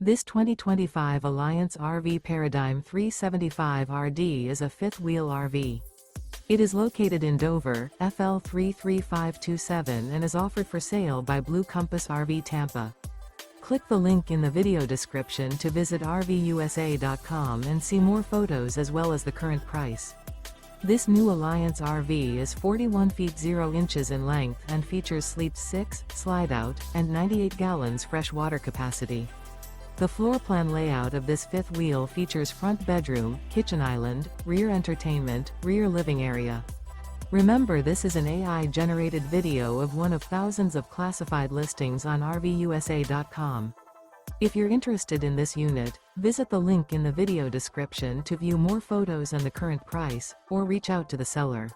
This 2025 Alliance RV Paradigm 375RD is a fifth-wheel RV. It is located in Dover, FL 33527 and is offered for sale by Blue Compass RV Tampa. Click the link in the video description to visit RVUSA.com and see more photos as well as the current price. This new Alliance RV is 41 feet 0 inches in length and features sleep 6, slide-out, and 98 gallons fresh water capacity. The floor plan layout of this fifth wheel features front bedroom, kitchen island, rear entertainment, rear living area. Remember, this is an AI-generated video of one of thousands of classified listings on RVUSA.com. If you're interested in this unit, visit the link in the video description to view more photos and the current price, or reach out to the seller.